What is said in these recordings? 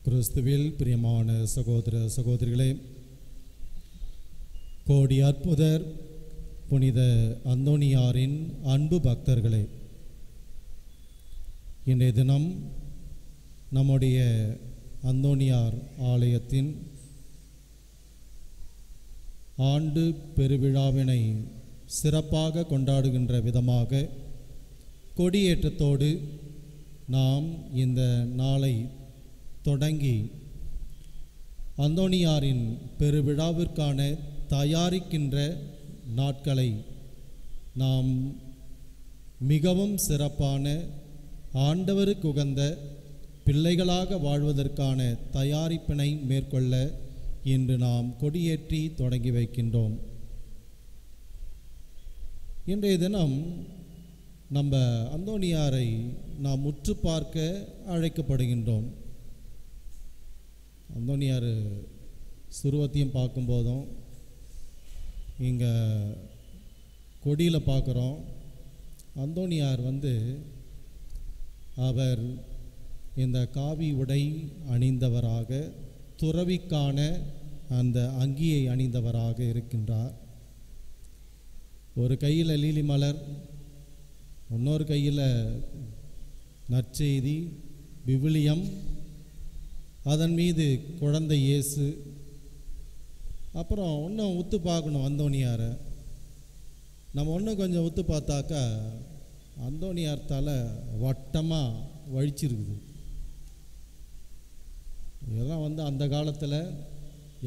கிறிஸ்துவில் பிரியமான சகோதர சகோதரிகளே, கோடி அற்புதர் புனித அந்தோனியாரின் அன்பு பக்தர்களே, இன்றைய தினம் நம்முடைய அந்தோனியார் ஆலயத்தின் ஆண்டு பெருவிழாவினை சிறப்பாக கொண்டாடுகின்ற விதமாக கொடியேற்றத்தோடு நாம் இந்த நாளை தொடங்கி அந்தோனியாரின் பெருவிழாவிற்கான தயாரிக்கின்ற நாட்களை நாம் மிகவும் சிறப்பான ஆண்டவருக்கு உகந்த பிள்ளைகளாக வாழ்வதற்கான தயாரிப்பினை மேற்கொள்ள இன்று நாம் கொடியேற்றி தொடங்கி வைக்கின்றோம். இன்றைய தினம் நம்ம அந்தோனியாரை நாம் உற்று பார்க்க அழைக்கப்படுகின்றோம். அந்தோனியார் சுருவத்தையும் பார்க்கும்போதும் இங்கே கொடியில் பார்க்குறோம். அந்தோனியார் அவர் இந்த காவி உடை அணிந்தவராக, துறவிக்கான அந்த அங்கியை அணிந்தவராக இருக்கின்றார். ஒரு கையில் லீலி மலர், இன்னொரு கையில் நற்செய்தி, விவிலியம், அதன் மீது குழந்தை இயேசு. அப்புறம் இன்னும் உத்து பார்க்கணும் அந்தோனியாரை. நம்ம இன்னும் கொஞ்சம் உத்து பார்த்தாக்கா அந்தோனியார் தலை வட்டமாக வழிச்சிருக்குது. இதெல்லாம் அந்த காலத்தில்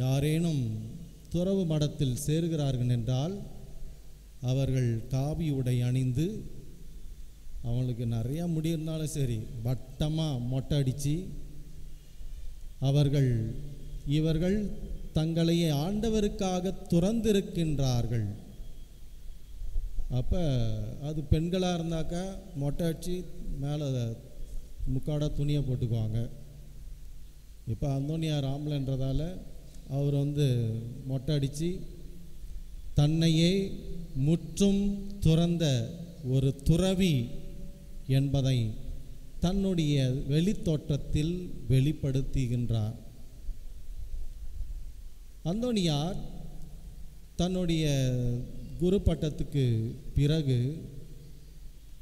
யாரேனும் துறவு மடத்தில் சேருகிறார்கள் என்றால் அவர்கள் காவி உடை அணிந்து, அவங்களுக்கு நிறையா முடி இருந்தாலும் சரி, வட்டமாக மொட்டை அடித்து இவர்கள் தங்களையே ஆண்டவருக்காக துறந்திருக்கின்றார்கள். அப்போ அது பெண்களாக இருந்தாக்கா மொட்டை அடித்து மேலே முக்காட துணியை போட்டுக்குவாங்க. இப்போ அந்தோனியார் ஆம்பளைன்றதால அவர் மொட்டை அடித்து தன்னையே முற்றும் துறந்த ஒரு துறவி என்பதை தன்னுடைய வெளித்தோற்றத்தில் வெளிப்படுத்துகின்றார். அந்தோனியார் தன்னுடைய குரு பட்டத்துக்கு பிறகு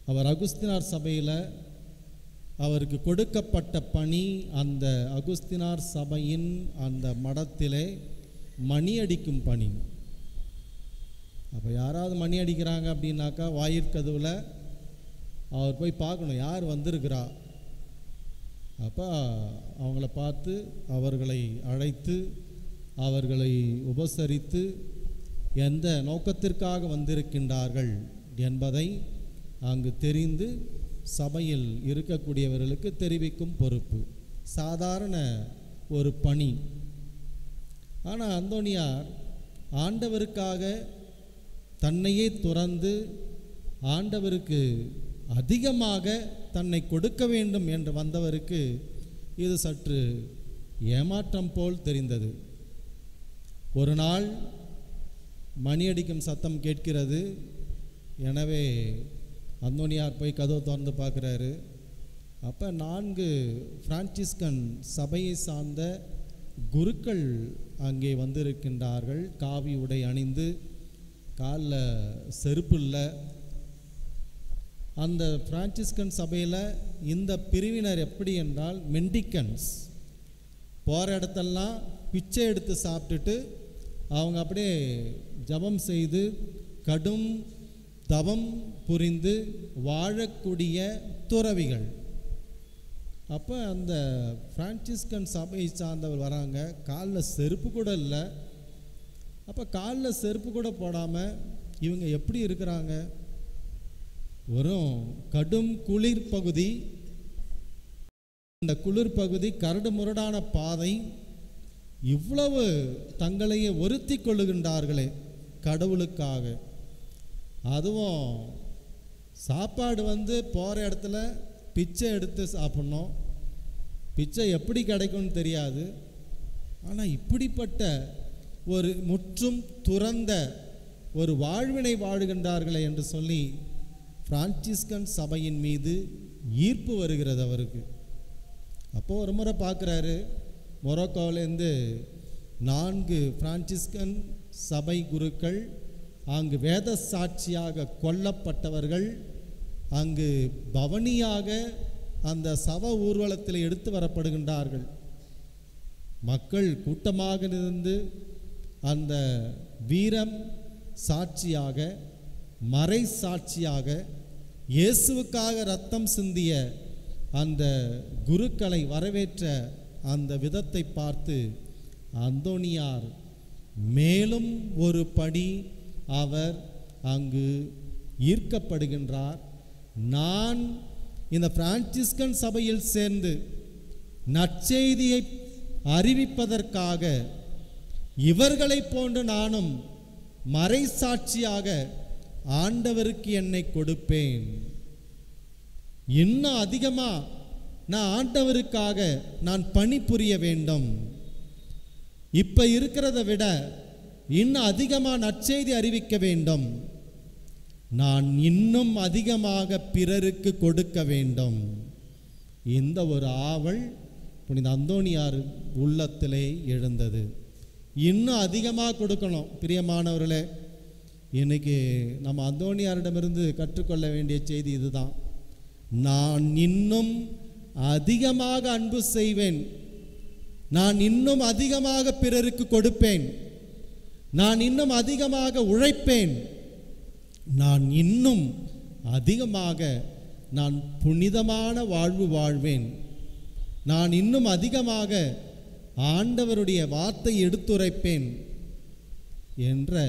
அவர் அகுஸ்தினார் சபையில் அவருக்கு கொடுக்கப்பட்ட பணி, அந்த அகுஸ்தினார் சபையின் அந்த மடத்திலே மணி அடிக்கும் பணி. அப்போ யாராவது மணி அடிக்கிறாங்க அப்படின்னாக்கா வாயிற்கதவில் அவர் போய் பார்க்கணும் யார் வந்திருக்கிறா. அப்போ அவங்கள பார்த்து அவர்களை அழைத்து அவர்களை உபசரித்து எந்த நோக்கத்திற்காக வந்திருக்கின்றார்கள் என்பதை அங்கு தெரிந்து சபையில் இருக்கக்கூடியவர்களுக்கு தெரிவிக்கும் பொறுப்பு சாதாரண ஒரு பணி. ஆனால் அந்தோனியார் ஆண்டவருக்காக தன்னையே துறந்து ஆண்டவருக்கு அதிகமாக தன்னை கொடுக்க வேண்டும் என்று வந்தவருக்கு இது சற்று ஏமாற்றம் போல் தெரிந்தது. ஒரு நாள் மணி அடிக்கும் சத்தம் கேட்கிறது. எனவே அந்தோனியார் போய் கதவு திறந்து பார்க்குறாரு. அப்போ 4 பிரான்சிஸ்கன் சபையை சார்ந்த குருக்கள் அங்கே வந்திருக்கின்றார்கள். காவி உடை அணிந்து, காலில் செருப்பு இல்லை. அந்த பிரான்சிஸ்கன் சபையில் இந்த பிரிவினர் எப்படி என்றால் மெண்டிக்கன்ஸ். போகிற இடத்தெல்லாம் பிச்சை எடுத்து சாப்பிட்டுட்டு அவங்க அப்படியே ஜபம் செய்து கடும் தவம் புரிந்து வாழக்கூடிய துறவிகள். அப்போ அந்த பிரான்சிஸ்கன் சபையை சார்ந்தவர் வராங்க. காலில் செருப்பு கூட இல்லை. அப்போ காலில் செருப்பு கூட போடாமல் இவங்க எப்படி இருக்கிறாங்க? வரும் கடும் குளிர் பகுதி. இந்த குளிர் பகுதி கரடு முரடான பாதை. இவ்வளவு தங்களையே ஒருத்தி கொள்ளுகின்றார்களே கடவுளுக்காக. அதுவும் சாப்பாடு போகிற இடத்துல பிச்சை எடுத்து சாப்பிட்ணும். பிச்சை எப்படி கிடைக்கும்னு தெரியாது. ஆனால் இப்படிப்பட்ட ஒரு முற்றும் துறந்த ஒரு வாழ்வினை வாழுகின்றார்களே என்று சொல்லி பிரான்சிஸ்கன் சபையின் மீது ஈர்ப்பு வருகிறது அவருக்கு. அப்போது ஒரு முறை பார்க்குறாரு, மொரோக்கோவிலேருந்து 4 பிரான்சிஸ்கன் சபை குருக்கள் அங்கு வேத சாட்சியாக கொல்லப்பட்டவர்கள் அங்கு பவனியாக அந்த சவ ஊர்வலத்தில் எடுத்து வரப்படுகின்றார்கள். மக்கள் கூட்டமாக இருந்து அந்த வீரம் சாட்சியாக, மறை சாட்சியாக இயேசுவுக்காக இரத்தம் சிந்திய அந்த குருக்களை வரவேற்ற அந்த விதத்தை பார்த்து அந்தோனியார் மேலும் ஒரு படி அவர் அங்கு ஈர்க்கப்படுகின்றார். நான் இந்த பிரான்சிஸ்கன் சபையில் சேர்ந்து நற்செய்தியை அறிவிப்பதற்காக இவர்களைப் போன்று நானும் மறை சாட்சியாக ஆண்டவருக்கு என்னை கொடுப்பேன். இன்னும் அதிகமாக நான் ஆண்டவருக்காக நான் பணிபுரிய வேண்டும். இப்போ இருக்கிறத விட இன்னும் அதிகமாக நற்செய்தி அறிவிக்க வேண்டும். நான் இன்னும் அதிகமாக பிறருக்கு கொடுக்க வேண்டும். இந்த ஒரு ஆவல் புனித அந்தோனியார் உள்ளத்திலே எழுந்தது. இன்னும் அதிகமாக கொடுக்கணும். பிரியமானவர்களே, இன்னைக்கு நம்ம அந்தோனியாரிடமிருந்து கற்றுக்கொள்ள வேண்டிய செய்தி இதுதான். நான் இன்னும் அதிகமாக அன்பு செய்வேன், நான் இன்னும் அதிகமாக பிறருக்கு கொடுப்பேன், நான் இன்னும் அதிகமாக உழைப்பேன், நான் இன்னும் அதிகமாக நான் புனிதமான வாழ்வு வாழ்வேன், நான் இன்னும் அதிகமாக ஆண்டவருடைய வார்த்தை எடுத்துரைப்பேன் என்ற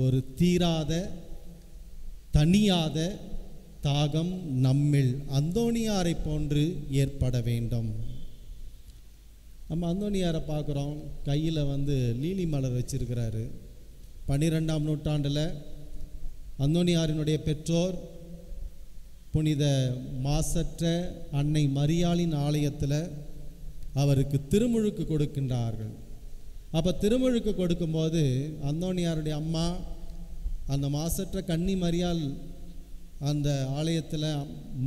ஒரு தீராத தனியாத தாகம் நம்மில் அந்தோனியாரை போன்று ஏற்பட வேண்டும். நம்ம அந்தோனியாரை பார்க்குறோம், கையில் லீலி மலர் வச்சிருக்கிறாரு. 12ஆம் நூற்றாண்டில் அந்தோனியாரினுடைய பெற்றோர் புனித மாசற்ற அன்னை மரியாளின் ஆலயத்தில் அவருக்கு திருமுழுக்கு கொடுக்கின்றார்கள். அப்போ திருமுழுக்கு கொடுக்கும்போது அந்தோனியாருடைய அம்மா அந்த மாசற்ற கன்னி மரியாள் அந்த ஆலயத்தில்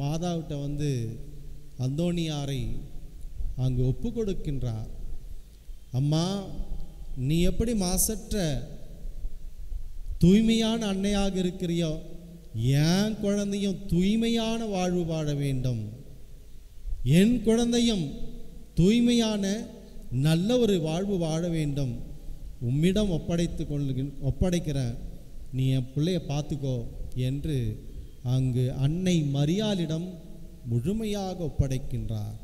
மாதாவிட்ட அந்தோனியாரை அங்கு ஒப்பு கொடுக்கின்றார். அம்மா, நீ எப்படி மாசற்ற தூய்மையான அன்னையாக இருக்கிறியோ, என் குழந்தையும் தூய்மையான வாழ்வு வாழ வேண்டும், என் குழந்தையும் தூய்மையான நல்ல ஒரு வாழ்வு வாழ வேண்டும், உம்மிடம் ஒப்படைக்கிறேன், நீ என் பிள்ளைய பார்த்துக்கோ என்று அங்கு அன்னை மரியாளிடம் முழுமையாக ஒப்படைக்கின்றார்.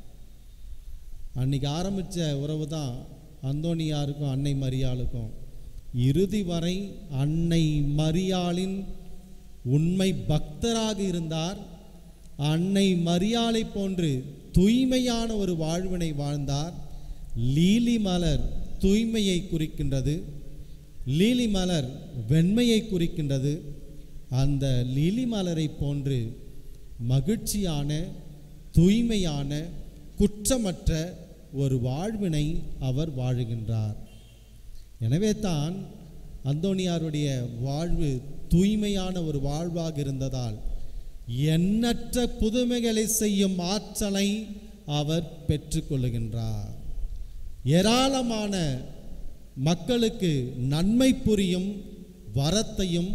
அன்னைக்கு ஆரம்பித்த உறவு தான் அந்தோனியாருக்கும் அன்னை மரியாளுக்கும். இறுதி வரை அன்னை மரியாளின் உண்மை பக்தராக இருந்தார். அன்னை மரியாளை போன்று தூய்மையான ஒரு வாழ்வினை வாழ்ந்தார். லீலி மலர் தூய்மையை குறிக்கின்றது, லீலி மலர் வெண்மையை குறிக்கின்றது. அந்த லீலி மலரை போன்று மகிழ்ச்சியான, தூய்மையான, குற்றமற்ற ஒரு வாழ்வினை அவர் வாழுகின்றார். எனவே தான் அந்தோனியாருடைய வாழ்வு தூய்மையான ஒரு வாழ்வாக இருந்ததால் எண்ணற்ற புதுமைகளை செய்யும் ஆற்றலை அவர் பெற்றுக்கொள்ளுகின்றார். ஏராளமான மக்களுக்கு நன்மை புரியும் வரத்தையும்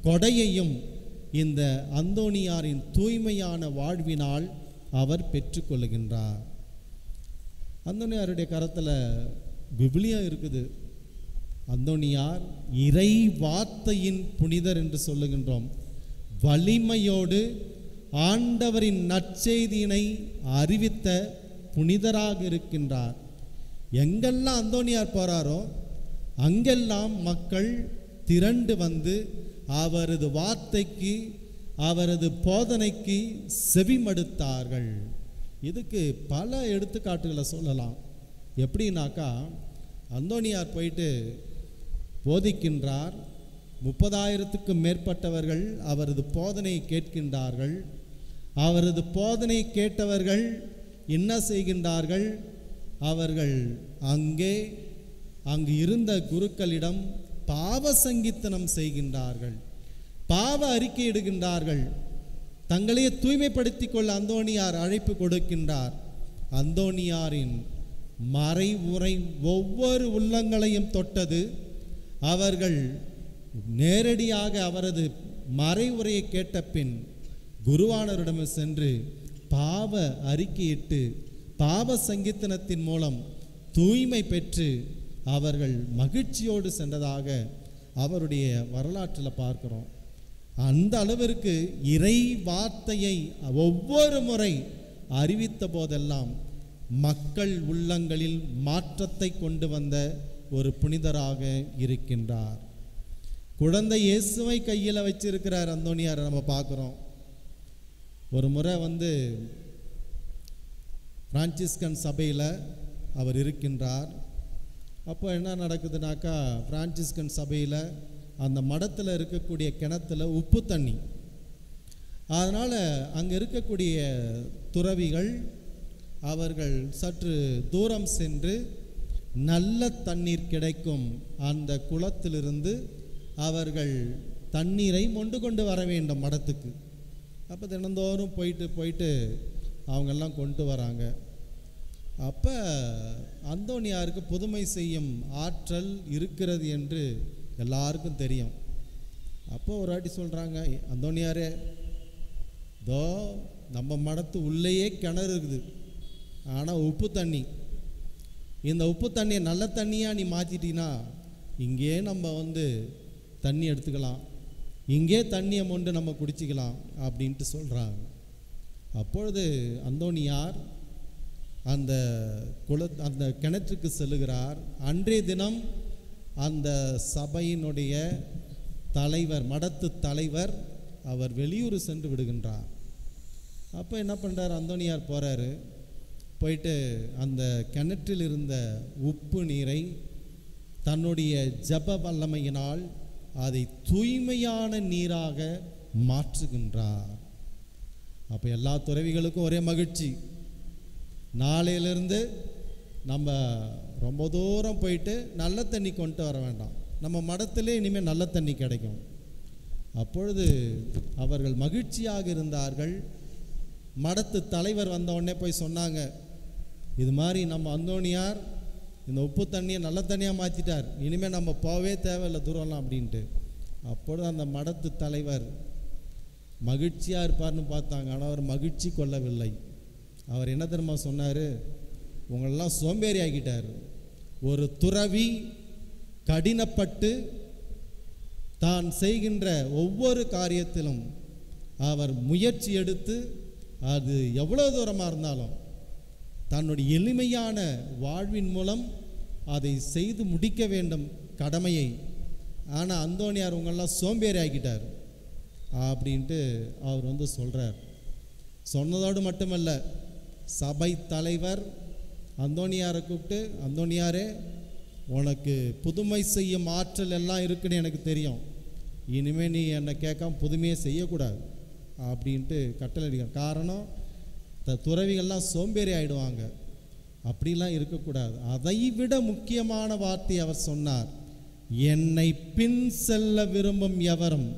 கொடையையும் இந்த அந்தோனியாரின் தூய்மையான வாழ்வினால் அவர் பெற்றுக்கொள்ளுகின்றார். அந்தோனியாருடைய கரத்தில் விவிலியா இருக்குது. அந்தோனியார் இறை வார்த்தையின் புனிதர் என்று சொல்லுகின்றோம். வலிமையோடு ஆண்டவரின் நற்செய்தியினை அறிவித்த புனிதராக இருக்கின்றார். எங்கெல்லாம் அந்தோனியார் போறாரோ அங்கெல்லாம் மக்கள் திரண்டு அவரது வார்த்தைக்கு, அவரது போதனைக்கு செவிமடுத்தார்கள். இதுக்கு பல எடுத்துக்காட்டுகளை சொல்லலாம். எப்படின்னாக்கா, அந்தோனியார் போயிட்டு போதிக்கின்றார். 30,000க்கும் மேற்பட்டவர்கள் அவரது போதனையை கேட்கின்றார்கள். அவரது போதனை கேட்டவர்கள் என்ன செய்கின்றார்கள்? அவர்கள் அங்கு இருந்த குருக்களிடம் பாவ சங்கீர்த்தனம் செய்கின்றார்கள், பாவ அறிக்கையிடுகின்றார்கள். தங்களையே தூய்மைப்படுத்திக் கொள்ள அந்தோனியார் அழைப்பு கொடுக்கின்றார். அந்தோனியாரின் மறைவுரை ஒவ்வொரு உள்ளங்களையும் தொட்டது. அவர்கள் நேரடியாக அவரது மறைவுரையை கேட்ட பின் குருவானவரிடம் சென்று பாவ அறிக்கையிட்டு பாவ சங்கீர்த்தனத்தின் மூலம் தூய்மை பெற்று அவர்கள் மகிழ்ச்சியோடு சென்றதாக அவருடைய வரலாற்றில் பார்க்கிறோம். அந்த அளவிற்கு இறை வார்த்தையை ஒவ்வொரு முறை அறிவித்த போதெல்லாம் மக்கள் உள்ளங்களில் மாற்றத்தை கொண்டு வந்த ஒரு புனிதராக இருக்கின்றார். குழந்தை இயேசுவை கையில் வச்சிருக்கிறார் அந்தோனியார் நம்ம பார்க்குறோம். ஒரு முறை பிரான்சிஸ்கன் சபையில் அவர் இருக்கின்றார். அப்போ என்ன நடக்குதுனாக்கா, பிரான்சிஸ்கன் சபையில் அந்த மடத்தில் இருக்கக்கூடிய கிணத்துல உப்பு தண்ணி. அதனால் அங்கே இருக்கக்கூடிய துறவிகள் அவர்கள் சற்று தூரம் சென்று நல்ல தண்ணீர் கிடைக்கும் அந்த குளத்திலிருந்து அவர்கள் தண்ணீரை மொண்டு கொண்டு வர வேண்டும் மடத்துக்கு. அப்போ தினந்தோறும் போயிட்டு அவங்கெல்லாம் கொண்டு வராங்க. அப்போ அந்தோனியாருக்கு புதுமை செய்யும் ஆற்றல் இருக்கிறது என்று எல்லாருக்கும் தெரியும். அப்போ ஒரு வாட்டி சொல்கிறாங்க, அந்தோனியாரே, தோ நம்ம மடத்து உள்ளேயே கிணறு இருக்குது, ஆனால் உப்பு தண்ணி. இந்த உப்பு தண்ணியை நல்ல தண்ணியாக நீ மாற்றிட்டீங்கன்னா இங்கே நம்ம தண்ணி எடுத்துக்கலாம், இங்கே தண்ணியை மொண்டு நம்ம குடிச்சிக்கலாம் அப்படின்ட்டு சொல்கிறாங்க. அப்பொழுது அந்தோனியார் அந்த கிணற்றுக்கு செல்லுகிறார். அன்றைய தினம் அந்த சபையினுடைய தலைவர், மடத்து தலைவர், அவர் வெளியூர் சென்று விடுகின்றார். அப்போ என்ன பண்ணுறார், அந்தோனியார் போகிறாரு. போயிட்டு அந்த கிணற்றில் இருந்த உப்பு நீரை தன்னுடைய ஜப வல்லமையினால் அதை தூய்மையான நீராக மாற்றுகின்றார். அப்போ எல்லா துறவிகளுக்கும் ஒரே மகிழ்ச்சி. நாளையிலிருந்து நம்ம ரொம்ப தூரம் போயிட்டு நல்ல தண்ணி கொண்டு வர வேண்டாம், நம்ம மடத்திலே இனிமேல் நல்ல தண்ணி கிடைக்கும். அப்பொழுது அவர்கள் மகிழ்ச்சியாக இருந்தார்கள். மடத்து தலைவர் வந்த உடனே போய் சொன்னாங்க, இது மாதிரி நம்ம அந்தோனியார் இந்த உப்பு தண்ணியை நல்ல தண்ணியாக மாற்றிட்டார், இனிமேல் நம்ம போகவே தேவையில்லை தூரம்லாம் அப்படின்ட்டு. அப்பொழுது அந்த மடத்து தலைவர் மகிழ்ச்சியாக இருப்பார்னு பார்த்தாங்க. ஆனால் அவர் மகிழ்ச்சி கொள்ளவில்லை. அவர் என்ன தெரியுமா சொன்னார், உங்களெல்லாம் சோம்பேறி ஆக்கிட்டார். ஒரு துறவி கடினப்பட்டு தான் செய்கின்ற ஒவ்வொரு காரியத்திலும் அவர் முயற்சி எடுத்து, அது எவ்வளோ தூரமாக இருந்தாலும் தன்னுடைய எளிமையான வாழ்வின் மூலம் அதை செய்து முடிக்க வேண்டும் கடமையை. ஆனால் அந்தோனியார் உங்களெல்லாம் சோம்பேறி ஆக்கிட்டார் அப்படின்ட்டு அவர் சொல்கிறார். சொன்னதோடு மட்டுமல்ல, சபை தலைவர் அந்தோனியாரை கூப்பிட்டு, அந்தோனியாரே, உனக்கு புதுமை செய்யும் ஆற்றல் எல்லாம் இருக்குன்னு எனக்கு தெரியும், இனிமேல் நீ என்னை கேட்காம புதுமையை செய்யக்கூடாது அப்படின்ட்டு கட்டளை அடிக்க. காரணம், துறவிகள்லாம் சோம்பேறி ஆகிடுவாங்க, அப்படிலாம் இருக்கக்கூடாது. அதை விட முக்கியமான வார்த்தை அவர் சொன்னார், என்னை பின் செல்ல விரும்பும் எவரும்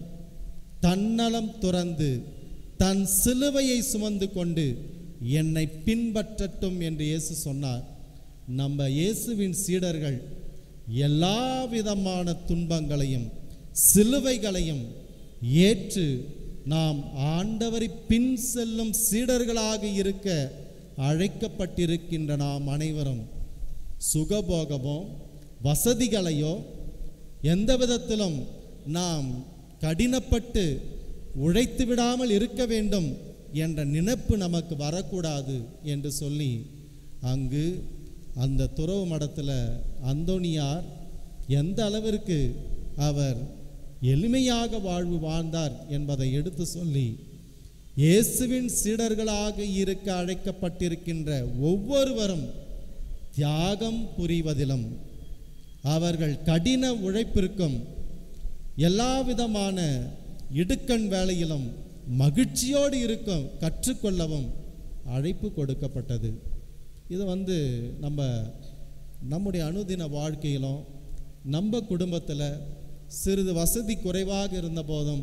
தன்னலம் துறந்து தன் சிலுவையை சுமந்து கொண்டு என்னை பின்பற்றட்டும் என்று இயேசு சொன்னார். நம்ம இயேசுவின் சீடர்கள் எல்லா விதமான துன்பங்களையும் சிலுவைகளையும் ஏற்று நாம் ஆண்டவரை பின் செல்லும் சீடர்களாக இருக்க அழைக்கப்பட்டிருக்கின்ற நாம் அனைவரும் சுகபோகமோ வசதிகளையோ எந்த விதத்திலும் நாம் கடினப்பட்டு உழைத்து விடாமல் இருக்க வேண்டும் என்ற நினைப்பு நமக்கு வரக்கூடாது என்று சொல்லி அங்கு அந்த துறவு மடத்தில் அந்தோனியார் எந்த அளவிற்கு அவர் எளிமையாக வாழ்வு வாழ்ந்தார் என்பதை எடுத்து சொல்லி, இயேசுவின் சீடர்களாக இருக்க அழைக்கப்பட்டிருக்கின்ற ஒவ்வொருவரும் தியாகம் புரிவதிலும் அவர்கள் கடின உழைப்பிற்கும் எல்லா விதமான இடுக்கண் வேலையிலும் மகிழ்ச்சியோடு இருக்கும் கற்றுக்கொள்ளவும் அழைப்பு கொடுக்கப்பட்டது. இது நம்முடைய அனுதின வாழ்க்கையிலும் நம்ம குடும்பத்தில் சிறிது வசதி குறைவாக இருந்த போதும்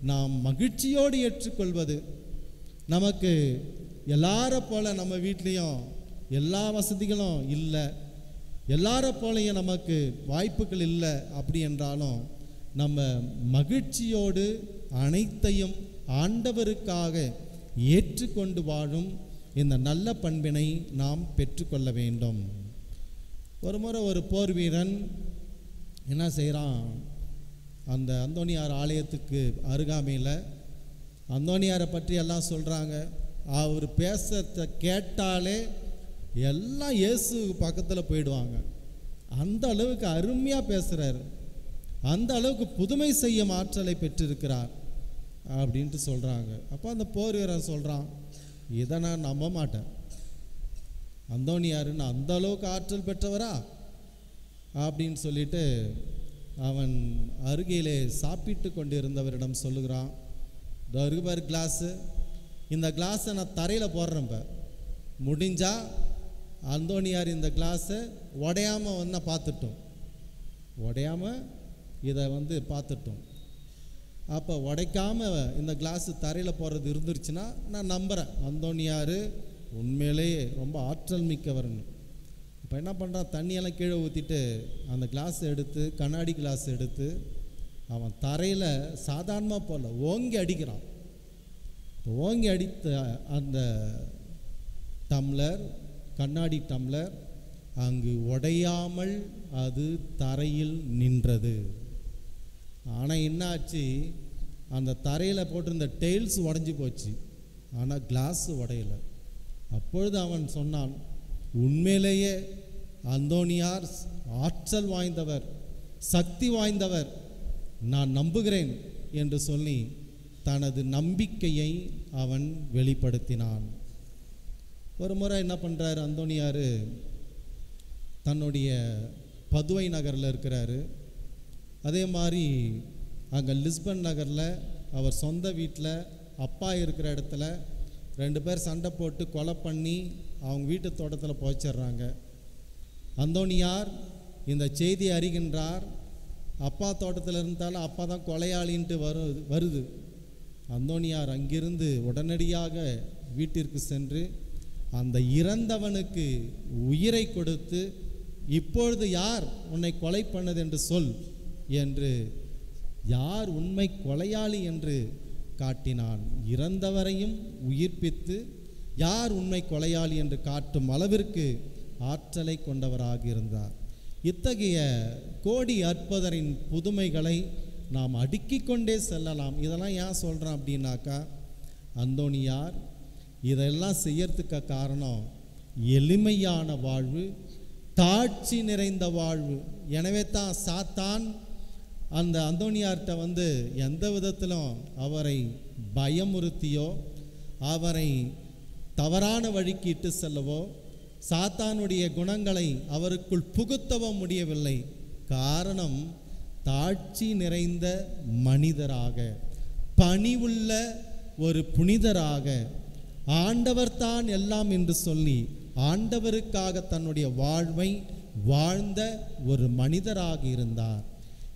நாம் மகிழ்ச்சியோடு ஏற்றுக்கொள்வது, நமக்கு எல்லாரை போல நம்ம வீட்லேயும் எல்லா வசதிகளும் இல்லை, எல்லாரை போலையும் நமக்கு வாய்ப்புகள் இல்லை. அப்படி என்றாலும் நம்ம மகிழ்ச்சியோடு அனைத்தையும் ஆண்டவருக்காக ஏற்றுக்கொண்டு வாழும் இந்த நல்ல பண்பினை நாம் பெற்றுக்கொள்ள வேண்டும். ஒரு முறை ஒரு போர் வீரன் என்ன செய்கிறான், அந்த அந்தோனியார் ஆலயத்துக்கு அருகாமையில் அந்தோனியாரை பற்றி எல்லாம் சொல்கிறாங்க. அவர் பேசுறத கேட்டாலே எல்லாம் இயேசு பக்கத்தில் போயிடுவாங்க. அந்த அளவுக்கு அருமையாக பேசுகிறார், அந்த அளவுக்கு புதுமை செய்யும் ஆற்றலை பெற்றிருக்கிறார் அப்படின்ட்டு சொல்கிறாங்க. அப்போ அந்த போர் வீரன் சொல்கிறான், இதை நான் நம்ப மாட்டேன், அந்தோனியாருன்னு அந்த அளவுக்கு ஆற்றல் பெற்றவரா அப்படின்னு சொல்லிட்டு அவன் அருகிலே சாப்பிட்டு கொண்டிருந்தவரிடம் சொல்லுகிறான், இந்த அருகுபார் கிளாஸு, இந்த கிளாஸை நான் தரையில் போடுறேன், இப்போ முடிஞ்சால் அந்தோனியார் இந்த கிளாஸை உடையாமல் வந்து பார்த்துட்டோம், உடையாமல் இதை வந்து பார்த்துட்டோம். அப்போ உடைக்காமல் இந்த கிளாஸு தரையில் போடுறது இருந்துருச்சுன்னா நான் நம்புகிறேன் அந்தோனியார் உண்மையிலேயே ரொம்ப ஆற்றல் மிக்கவர்னு. இப்போ என்ன பண்ணுறான், தண்ணியெல்லாம் கீழே ஊற்றிட்டு அந்த கிளாஸ் எடுத்து, கண்ணாடி கிளாஸ் எடுத்து அவன் தரையில் சாதாரணமாக போல ஓங்கி அடிக்கிறான். ஓங்கி அடித்த அந்த டம்ளர், கண்ணாடி டம்ளர் அங்கு உடையாமல் அது தரையில் நின்றது. ஆனால் என்னாச்சு, அந்த தரையில் போட்டிருந்த டெயில்ஸ் உடஞ்சி போச்சு, ஆனால் கிளாஸ் உடையலை. அப்பொழுது அவன் சொன்னான், உண்மையிலேயே அந்தோனியார் ஆற்றல் வாய்ந்தவர், சக்தி வாய்ந்தவர், நான் நம்புகிறேன் என்று சொல்லி தனது நம்பிக்கையை அவன் வெளிப்படுத்தினான். ஒரு முறை என்ன பண்ணுறாரு அந்தோனியார், தன்னுடைய பதுவை நகரில் இருக்கிறாரு. அதே மாதிரி அங்கே லிஸ்பன் நகரில் அவர் சொந்த வீட்டில் அப்பா இருக்கிற இடத்துல 2 பேர் சண்டை போட்டு கொலை பண்ணி அவங்க வீட்டு தோட்டத்தில் புதைச்சிட்றாங்க. அந்தோனியார் இந்த செய்தியை அறிகின்றார். அப்பா தோட்டத்தில் இருந்தாலும் அப்பா தான் கொலையாளின்ட்டு வருது. அந்தோனியார் அங்கிருந்து உடனடியாக வீட்டிற்கு சென்று அந்த இறந்தவனுக்கு உயிரை கொடுத்து, இப்பொழுது யார் உன்னை கொலை பண்ணது என்று சொல் என்று, யார் உண்மை கொலையாளி என்று காட்டினான். இறந்தவரையும் உயிர்ப்பித்து யார் உண்மை கொலையாளி என்று காட்டும் அளவிற்கு ஆற்றலை கொண்டவராக இருந்தார். இத்தகைய கோடி அற்புதரின் புதுமைகளை நாம் அடுக்கிக் கொண்டே செல்லலாம். இதெல்லாம் ஏன் சொல்கிறோம் அப்படின்னாக்கா, அந்தோனியார் இதெல்லாம் செய்யறதுக்கு காரணம் எளிமையான வாழ்வு, தாட்சி நிறைந்த வாழ்வு. எனவே தான் சாத்தான் அந்த அந்தோனியார்கிட்ட வந்து எந்த விதத்திலும் அவரை பயமுறுத்தியோ அவரை தவறான வழிக்கு இட்டு செல்லவோ சாத்தானுடைய குணங்களை அவருக்குள் புகுத்தவோ முடியவில்லை. காரணம், தாட்சி நிறைந்த மனிதராக, பணிவுள்ள ஒரு புனிதராக, ஆண்டவர் தான் எல்லாம் என்று சொல்லி ஆண்டவருக்காக தன்னுடைய வாழ்வை வாழ்ந்த ஒரு மனிதராக இருந்தார்.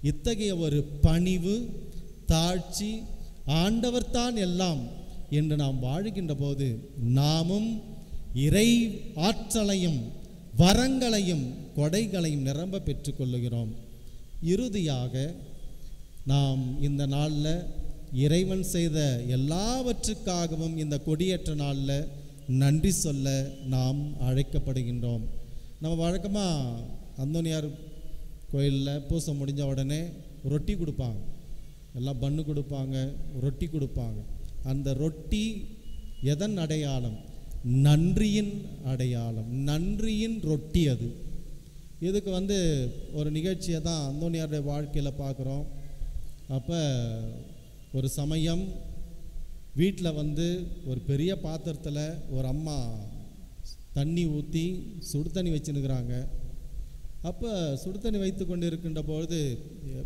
இத்தகைய ஒரு பணிவு, தாட்சி, ஆண்டவர் தான் எல்லாம் என்று நாம் வாழுகின்ற போது நாமும் இறை ஆற்றலையும் வரங்களையும் கொடைகளையும் நிரம்ப பெற்றுக்கொள்ளுகிறோம். இறுதியாக நாம் இந்த நாளில் இறைவன் செய்த எல்லாவற்றுக்காகவும் இந்த கொடியேற்ற நாளில் நன்றி சொல்ல நாம் அழைக்கப்படுகின்றோம். நம்ம வழக்கமாக அந்தோனியார் கோயிலில் பூசை முடிஞ்ச உடனே ரொட்டி கொடுப்பாங்க, எல்லாம் பன்னு கொடுப்பாங்க, ரொட்டி கொடுப்பாங்க. அந்த ரொட்டி எதன் அடையாளம்? நன்றியின் அடையாளம், நன்றியின் ரொட்டி. அது இதுக்கு ஒரு நிகழ்ச்சியை தான் அந்தோனியாருடைய வாழ்க்கையில் பார்க்குறோம். அப்போ ஒரு சமயம் வீட்டில் ஒரு பெரிய பாத்திரத்தில் ஒரு அம்மா தண்ணி ஊற்றி சுடு தண்ணி வச்சுன்னுக்கிறாங்க. அப்போ சுடு தண்ணி வைத்து கொண்டு இருக்கின்ற பொழுது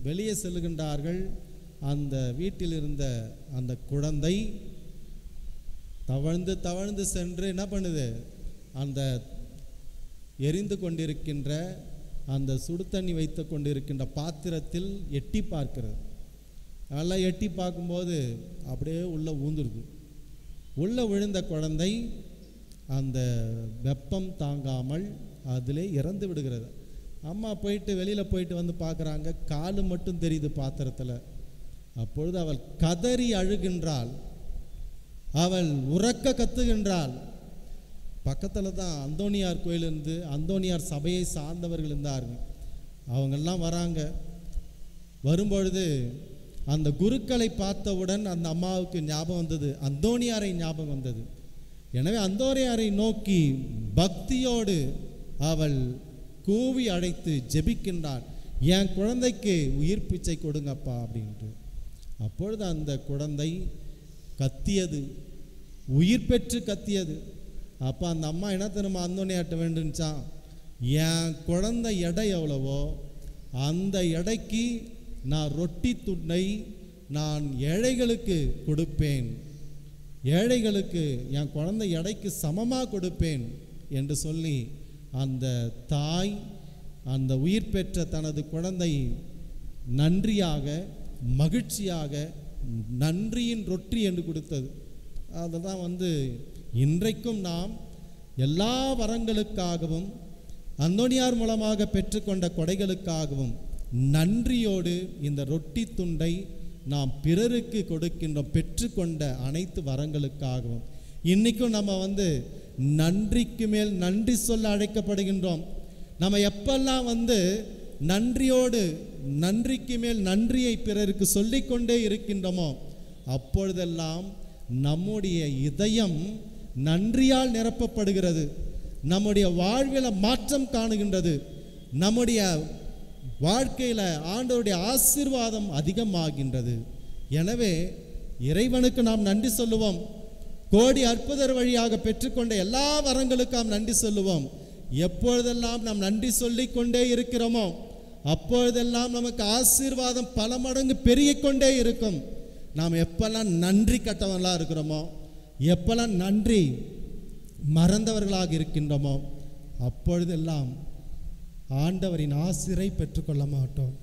வெளியே செல்லுகின்றார்கள். அந்த வீட்டில் இருந்த அந்த குழந்தை தவழ்ந்து தவழ்ந்து சென்று என்ன பண்ணுது, அந்த எரிந்து கொண்டிருக்கின்ற அந்த சுடு தண்ணி வைத்து கொண்டிருக்கின்ற பாத்திரத்தில் எட்டி பார்க்கிறது. நல்லா எட்டி பார்க்கும்போது அப்படியே உள்ளே ஊந்துருது. உள்ளே விழுந்த குழந்தை அந்த வெப்பம் தாங்காமல் அதிலே இறந்து விடுகிறது. அம்மா போயிட்டு வெளியில் போயிட்டு வந்து பார்க்குறாங்க, காலு மட்டும் தெரியுது பாத்திரத்தில். அப்பொழுது அவள் கதறி அழுகின்றாள், அவள் உறக்க கத்துகின்றாள். பக்கத்தில் தான் அந்தோனியார் கோயில் இருந்து, அந்தோனியார் சபையை சார்ந்தவர்கள் இருந்தார்கள். அவங்கெல்லாம் வராங்க. வரும்பொழுது அந்த குருக்களை பார்த்தவுடன் அந்த அம்மாவுக்கு ஞாபகம் வந்தது, அந்தோனியாரை ஞாபகம் வந்தது. எனவே அந்தோனியாரை நோக்கி பக்தியோடு அவள் கூவி அழைத்து ஜெபிக்கின்றாள், என் குழந்தைக்கு உயிர் பிச்சை கொடுங்கப்பா அப்படின்ட்டு. அப்பொழுது அந்த குழந்தை கத்தியது, உயிர் பெற்று கத்தியது. அப்போ அந்த அம்மா என்ன தெரியுமா அந்தோனியார்ட்ட வேண்டுச்சான், என் குழந்தை எடை எவ்வளவோ அந்த எடைக்கு நான் ரொட்டி துண்டை நான் ஏழைகளுக்கு கொடுப்பேன், ஏழைகளுக்கு என் குழந்தை எடைக்கு சமமாக கொடுப்பேன் என்று சொல்லி அந்த தாய் அந்த உயிர் பெற்ற தனது குழந்தை நன்றியாக மகிழ்ச்சியாக நன்றியின் ரொட்டி என்று கொடுத்தது. அதுதான் இன்றைக்கும் நாம் எல்லா வரங்களுக்காகவும் அந்தோனியார் மூலமாக பெற்றுக்கொண்ட கொடைகளுக்காகவும் நன்றியோடு இந்த ரொட்டி துண்டை நாம் பிறருக்கு கொடுக்கின்றோம். பெற்றுக்கொண்ட அனைத்து வரங்களுக்காகவும் இன்றைக்கும் நம்ம நன்றிக்கு மேல் நன்றி சொல்ல அழைக்கப்படுகின்றோம். நம்ம எப்பெல்லாம் நன்றியோடு நன்றிக்கு மேல் நன்றியை பிறருக்கு சொல்லிக்கொண்டே இருக்கின்றோமோ அப்பொழுதெல்லாம் நம்முடைய இதயம் நன்றியால் நிரப்பப்படுகிறது, நம்முடைய வாழ்வில் மாற்றம் காணுகின்றது, நம்முடைய வாழ்க்கையில் ஆண்டவருடைய ஆசீர்வாதம் அதிகமாகின்றது. எனவே இறைவனுக்கு நாம் நன்றி சொல்லுவோம். கோடி அற்புதர் வழியாக பெற்றுக்கொண்ட எல்லா வரங்களுக்கும் நன்றி சொல்லுவோம். எப்பொழுதெல்லாம் நாம் நன்றி சொல்லிக் கொண்டே இருக்கிறோமோ அப்பொழுதெல்லாம் நமக்கு ஆசீர்வாதம் பல மடங்கு பெருகிக்கொண்டே இருக்கும். நாம் எப்பெல்லாம் நன்றி கட்டவர்களாக இருக்கிறோமோ, எப்பெல்லாம் நன்றி மறந்தவர்களாக இருக்கின்றோமோ அப்பொழுதெல்லாம் ஆண்டவரின் ஆசீரை பெற்றுக்கொள்ள மாட்டோம்.